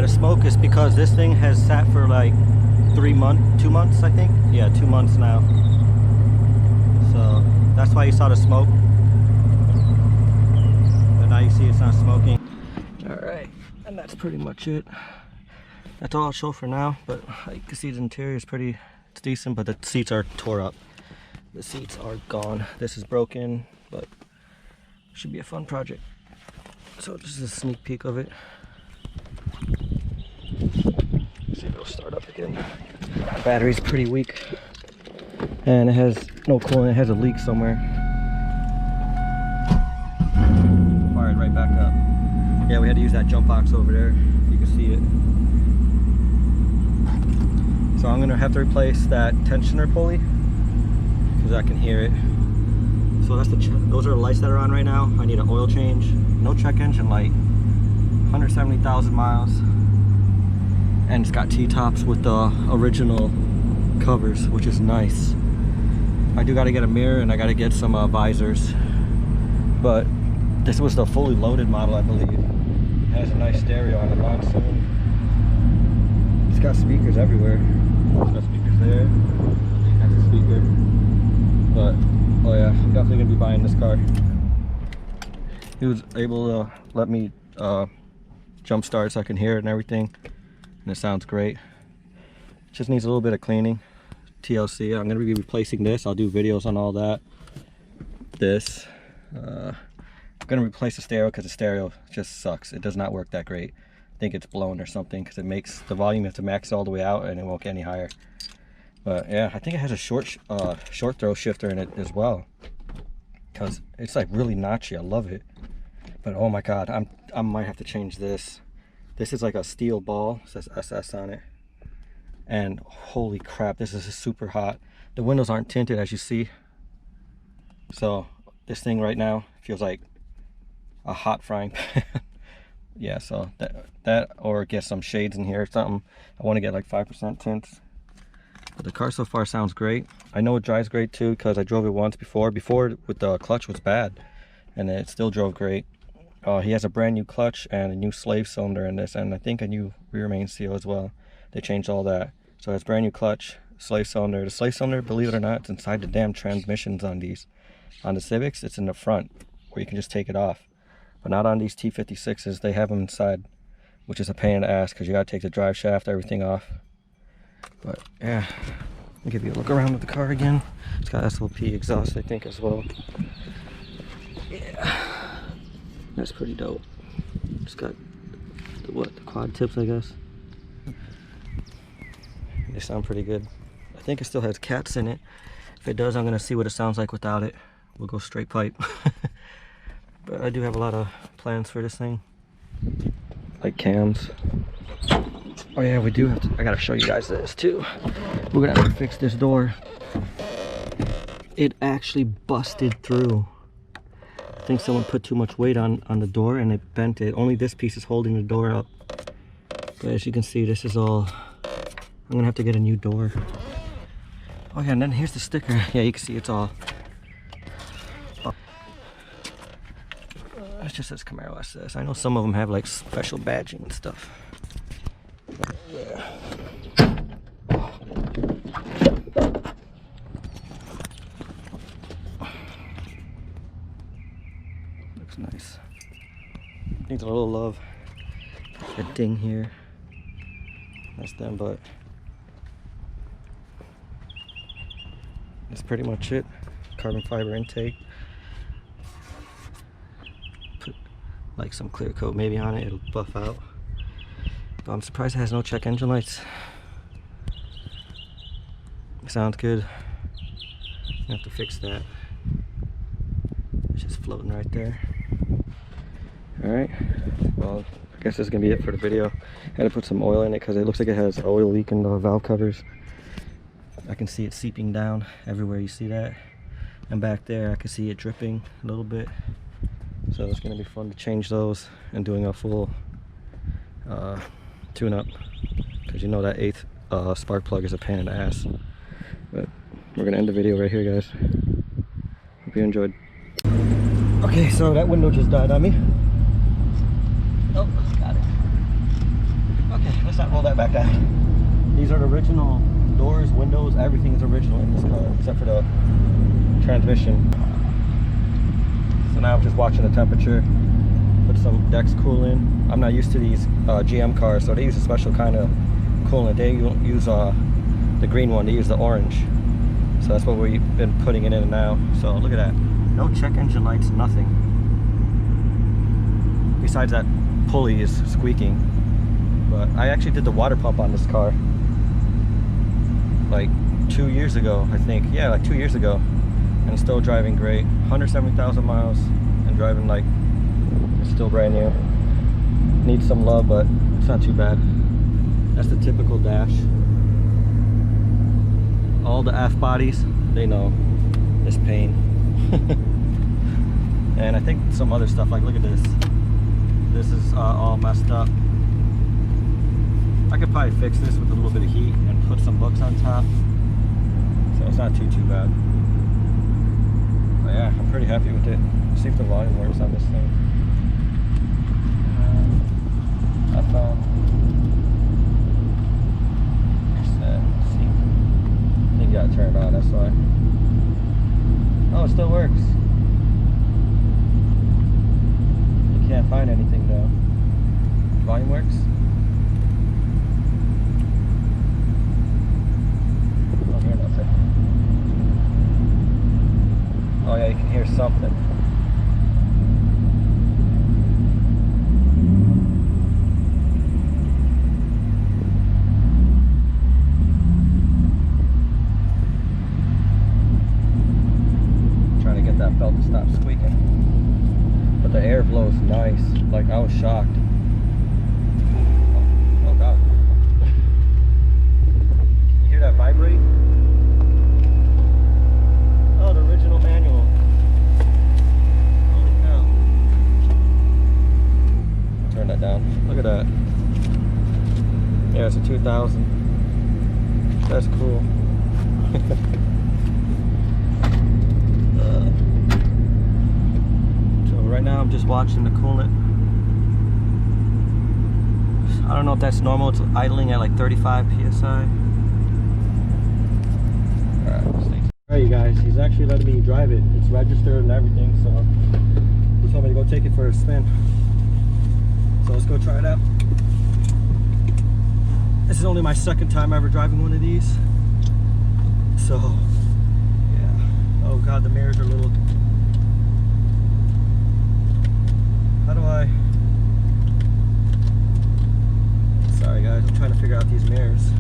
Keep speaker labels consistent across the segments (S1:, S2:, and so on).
S1: Smoke is because this thing has sat for like 2 months, I think. Yeah, 2 months now. So that's why you saw the smoke. But now you see it's not smoking. All right, and that's pretty much it. That's all I'll show for now. But you can see the interior is it's decent, but the seats are tore up. The seats are gone. This is broken, but it should be a fun project. So this is a sneak peek of it. See if it'll start up again. The battery's pretty weak, and it has no coolant. It has a leak somewhere. Fired right back up. Yeah, we had to use that jump box over there. You can see it. So I'm gonna have to replace that tensioner pulley because I can hear it. So that's those are the lights that are on right now. I need an oil change. No check engine light. 170,000 miles. And it's got T-tops with the original covers, which is nice. I do got to get a mirror and I got to get some visors. But this was the fully loaded model, I believe. It has a nice stereo on the monsoon. It's got speakers everywhere. It's got speakers there. That's a speaker. But oh yeah, I'm definitely gonna be buying this car. He was able to let me jump start so I can hear it and everything. And it sounds great. Just needs a little bit of cleaning. TLC. I'm going to be replacing this. I'll do videos on all that. This. I'm going to replace the stereo because the stereo just sucks. It does not work that great. I think it's blown or something because it makes the volume, you have to max it all the way out and it won't get any higher. But yeah, I think it has a short throw shifter in it as well. Because it's like really notchy. I love it. But oh my god, I might have to change this. This is like a steel ball, it says SS on it. And holy crap, this is super hot. The windows aren't tinted as you see. So this thing right now feels like a hot frying pan. Yeah, so that or get some shades in here or something. I want to get like 5% tints. But the car so far sounds great. I know it drives great too because I drove it once before. Before with the clutch was bad and it still drove great. He has a brand new clutch and a new slave cylinder in this, and I think a new rear main seal as well. They changed all that. So it's brand new clutch, slave cylinder. The slave cylinder, believe it or not, it's inside the damn transmissions on these. On the Civics, it's in the front where you can just take it off. But not on these T56s, they have them inside, which is a pain in the ass because you gotta take the drive shaft, everything off. But yeah, let me give you a look around with the car again. It's got SLP exhaust, I think, as well. Yeah. That's pretty dope. It's got the quad tips, I guess. They sound pretty good. I think it still has cats in it. If it does, I'm gonna see what it sounds like without it. We'll go straight pipe. But I do have a lot of plans for this thing. Like cams. Oh yeah, we do have to, I gotta show you guys this too. We're gonna have to fix this door. it actually busted through. I think someone put too much weight on the door and it bent it. Only this piece is holding the door up. But as you can see, this is all, I'm gonna have to get a new door. Oh yeah, and then here's the sticker. Yeah, you can see it's all, it just says Camaro SS. I know some of them have like special badging and stuff. Yeah. Looks nice. Needs a little love. A ding here. That's them, but that's pretty much it. Carbon fiber intake. Put like some clear coat maybe on it, it'll buff out. But I'm surprised it has no check engine lights. Sounds good. I have to fix that. It's just floating right there. Alright, well, I guess this is gonna be it for the video. I had to put some oil in it because it looks like it has oil leak in the valve covers. I can see it seeping down everywhere, you see that? And back there I can see it dripping a little bit. So it's gonna be fun to change those and doing a full tune-up, because you know that 8th spark plug is a pain in the ass. But we're gonna end the video right here, guys. Hope you enjoyed. Okay, so that window just died on me. Oh, got it. Okay, let's not roll that back down. These are the original doors, windows, everything is original in this car except for the transmission. So now I'm just watching the temperature. Put some Dex coolant. I'm not used to these GM cars, so they use a special kind of coolant. They don't use the green one, they use the orange. So that's what we've been putting it in now. So look at that. No check engine lights, nothing. Besides that pulley is squeaking. But I actually did the water pump on this car like 2 years ago, I think. Yeah, like 2 years ago. And it's still driving great. 170,000 miles and driving like it's still brand new. Needs some love, but it's not too bad. That's the typical dash. All the F bodies, they know this pain. And I think some other stuff, like look at this. This is all messed up. I could probably fix this with a little bit of heat and put some books on top. So it's not too bad. But yeah, I'm pretty happy with it. Let's see if the volume works on this thing. I found see. I think you gotta turn it on, that's why. Oh, it still works. You can't find anything though. Volume works? I don't hear nothing. Oh yeah, you can hear something. Trying to get that belt to stop squeaking. But the air blows nice. Like, I was shocked. Oh god. Can you hear that vibrate? Oh, the original manual. Holy cow. Turn that down. Look at that. Yeah, it's a 2000. That's cool. So right now I'm just watching the coolant. I don't know if that's normal. It's idling at like 35 psi. Alright, you guys, he's actually letting me drive it. It's registered and everything, so he told me to go take it for a spin. So let's go try it out. This is only my second time ever driving one of these. So, yeah. Oh god, the mirrors are a little... How do I... Sorry guys, I'm trying to figure out these mirrors.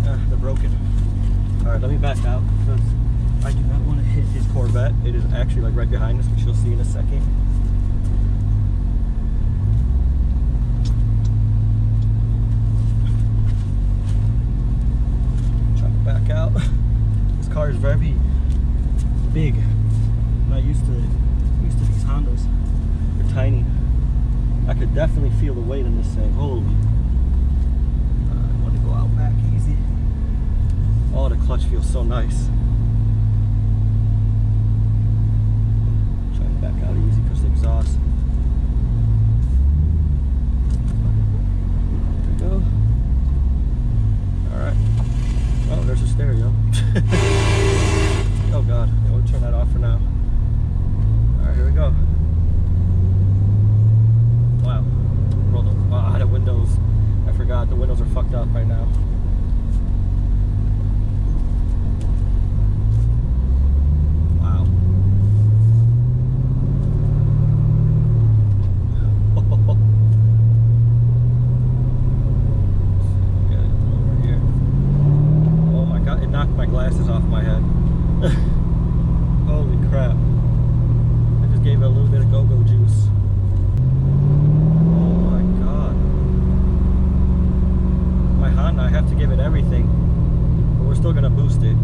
S1: They're broken. Alright, let me back out because I do not want to hit his Corvette. It is actually like right behind us, which you'll see in a second. Trying to back out. This car is very big. I'm not used to it. I'm used to these Hondas. They're tiny. I could definitely feel the weight in this thing. Holy. I want to go out back easy. Oh, the clutch feels so nice. Trying to back out easy because the exhaust. There we go. Alright. Oh, there's a stereo. Oh god. Yeah, we'll turn that off for now. Alright, here we go. Wow. Roll them. Ah, the windows. I forgot the windows are fucked up right now. Wow. Over here. Oh my god, it knocked my glasses off my head. Holy crap. I just gave it a little bit of go-go juice. Oh my god. My Honda, I have to give it everything. But we're still gonna boost it.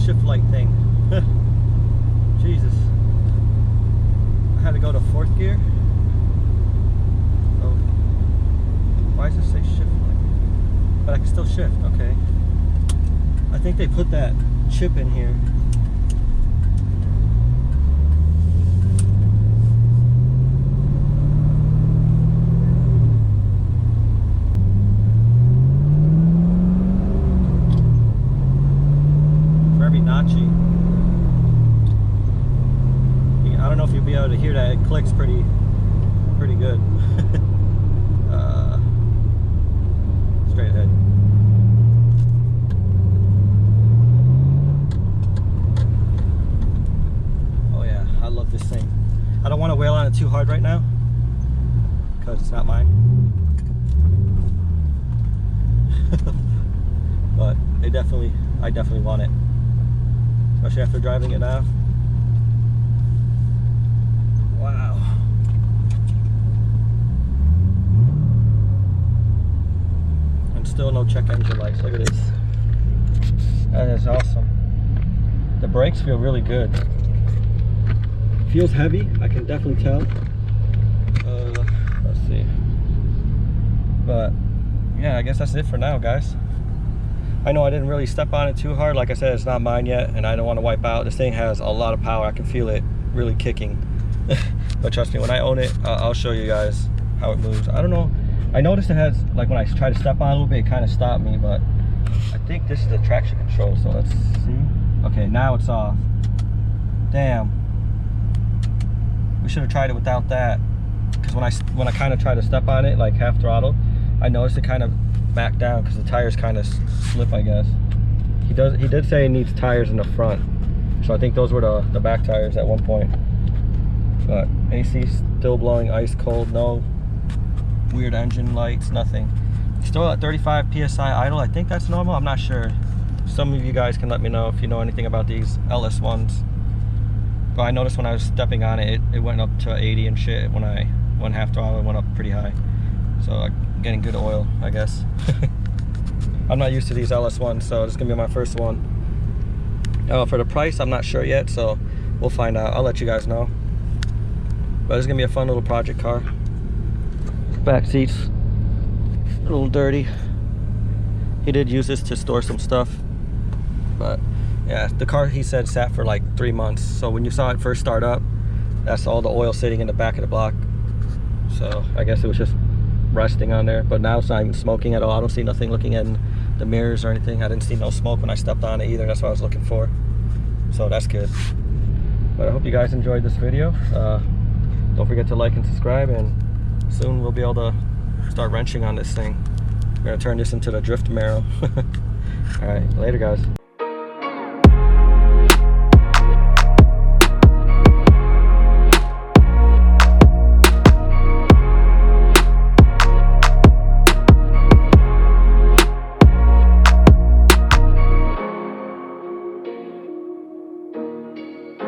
S1: Shift light thing. Jesus. I had to go to 4th gear. Oh. Why does it say shift light? But I can still shift, okay. I think they put that chip in here. I don't know if you'll be able to hear that. It clicks pretty good. Straight ahead. Oh yeah, I love this thing. I don't want to wail on it too hard right now because it's not mine. But I definitely want it. Especially after driving it now. Wow. And still no check engine lights. Look at this. That is awesome. The brakes feel really good. Feels heavy, I can definitely tell. Let's see. But yeah, I guess that's it for now, guys. I know I didn't really step on it too hard. Like I said, it's not mine yet, and I don't want to wipe out. This thing has a lot of power. I can feel it really kicking. But trust me, when I own it, I'll show you guys how it moves. I don't know. I noticed it has, like when I try to step on it a little bit, it kind of stopped me, but I think this is the traction control. So let's see. Okay, now it's off. Damn. We should have tried it without that. Because when I kind of try to step on it, like half throttle, I noticed it kind of back down because the tires kind of slip, I guess. He did say it needs tires in the front, so I think those were the back tires at one point. But AC still blowing ice cold, no weird engine lights, nothing. Still at 35 psi idle. I think that's normal. I'm not sure. Some of you guys can let me know if you know anything about these LS ones. But I noticed when I was stepping on it, it went up to 80 and shit. When I went half throttle, it went up pretty high. So getting good oil, I guess. I'm not used to these LS ones, so it's gonna be my first one. For the price, I'm not sure yet, so we'll find out. I'll let you guys know. But it's gonna be a fun little project car. Back seats, a little dirty. He did use this to store some stuff, but yeah, the car, he said, sat for like 3 months. So when you saw it first start up, that's all the oil sitting in the back of the block. So I guess it was just resting on there, but now it's not even smoking at all. I don't see nothing looking in the mirrors or anything. I didn't see no smoke when I stepped on it either. That's what I was looking for. So that's good. But I hope you guys enjoyed this video. Don't forget to like and subscribe, and soon we'll be able to start wrenching on this thing. We're gonna turn this into the drift Camaro. All right, later guys.